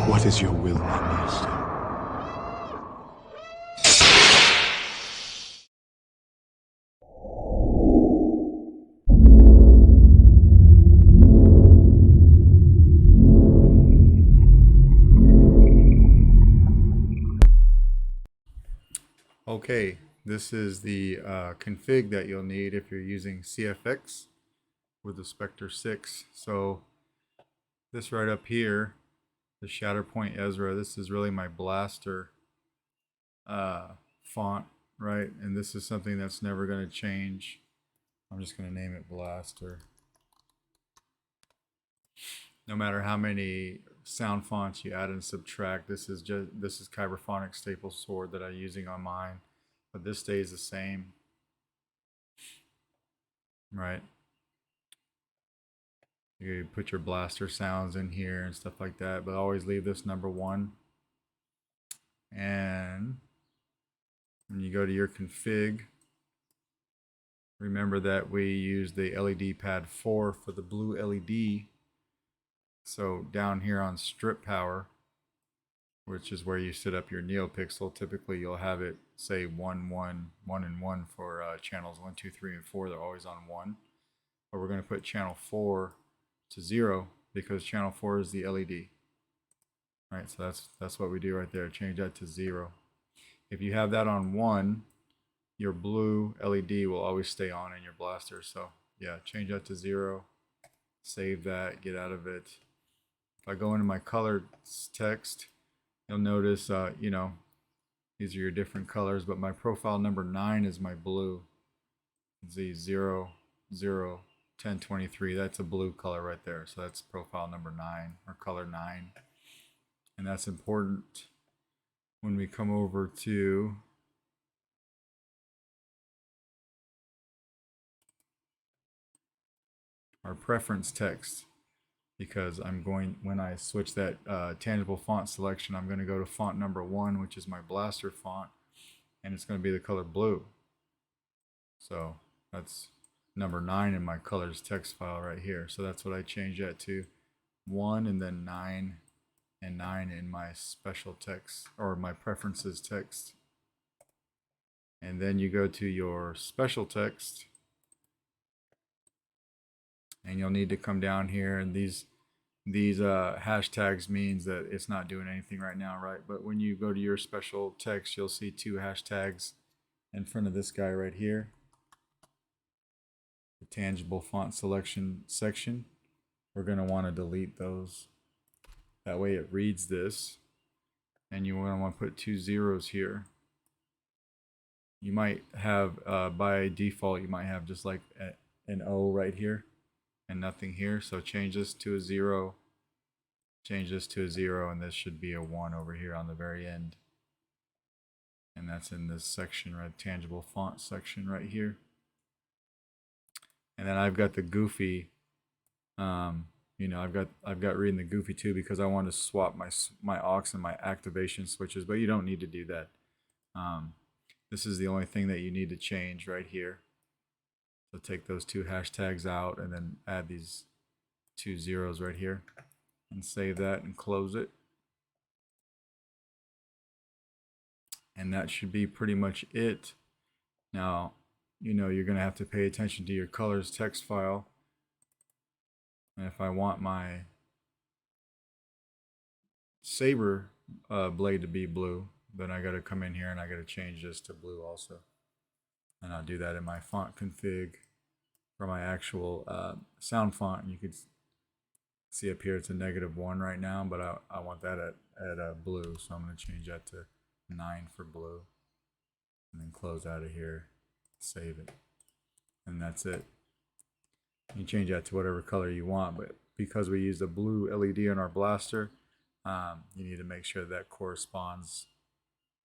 What is your will, my master? Okay, this is the config that you'll need if you're using CFX with the Spectre 6. So this right up here, the Shatterpoint Ezra, this is really my blaster font, right? And this is something that's never going to change. I'm just going to name it Blaster. No matter how many sound fonts you add and subtract, this is Kyberphonic Staple Sword that I'm using on mine, but this stays the same, right? You put your blaster sounds in here and stuff like that, but always leave this number 1. And when you go to your config, remember that we use the LED pad 4 for the blue LED. So down here on strip power, which is where you set up your NeoPixel, typically you'll have it say 1, 1, 1, and 1 for channels 1, 2, 3, and 4. They're always on 1. But we're going to put channel 4 to 0 because channel 4 is the LED. Right, so that's what we do right there. Change that to 0. If you have that on 1, your blue LED will always stay on in your blaster. So yeah, change that to 0. Save that. Get out of it. If I go into my colored text, you'll notice, you know, these are your different colors, but my profile number 9 is my blue. The 0, 0, 10, 23. That's a blue color right there. So that's profile number 9 or color 9. And that's important when we come over to our preference text, because I'm going, when I switch that tangible font selection, I'm going to go to font number 1, which is my blaster font, and it's going to be the color blue. So that's number 9 in my colors text file right here. So that's what I changed that to, 1 and then 9 and 9 in my special text or my preferences text. And then you go to your special text, and you'll need to come down here, and these hashtags means that it's not doing anything right now, right? But when you go to your special text, you'll see 2 hashtags in front of this guy right here, the tangible font selection section. We're going to want to delete those. That way it reads this, and you want to put 2 zeros here. You might have, by default, you might have just like an O right here and nothing here. So change this to a 0, change this to a 0, and this should be a 1 over here on the very end. And that's in this section, right? Tangible font section right here. And then I've got the goofy, you know, I've got reading the goofy too, because I want to swap my aux and my activation switches, but you don't need to do that. This is the only thing that you need to change right here. So take those 2 hashtags out and then add these 2 zeros right here and save that and close it. And that should be pretty much it. Now, you know, you're going to have to pay attention to your colors text file. And if I want my saber blade to be blue, then I got to come in here and I got to change this to blue also. And I'll do that in my font config for my actual sound font. And you can see up here it's a -1 right now, but I want that at blue, so I'm going to change that to 9 for blue. And then close out of here, save it. And that's it. You change that to whatever color you want, but because we use the blue LED on our blaster, you need to make sure that corresponds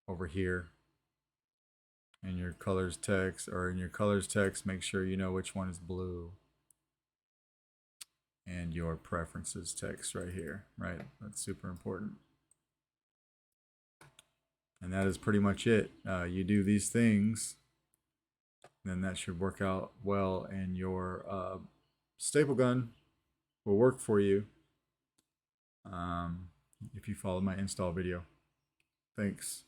over here in your colors text, or in your colors text, make sure you know which one is blue. And your preferences text right here, right? That's super important. And that is pretty much it. You do these things, then that should work out well, and your staple gun will work for you. if you follow my install video. Thanks.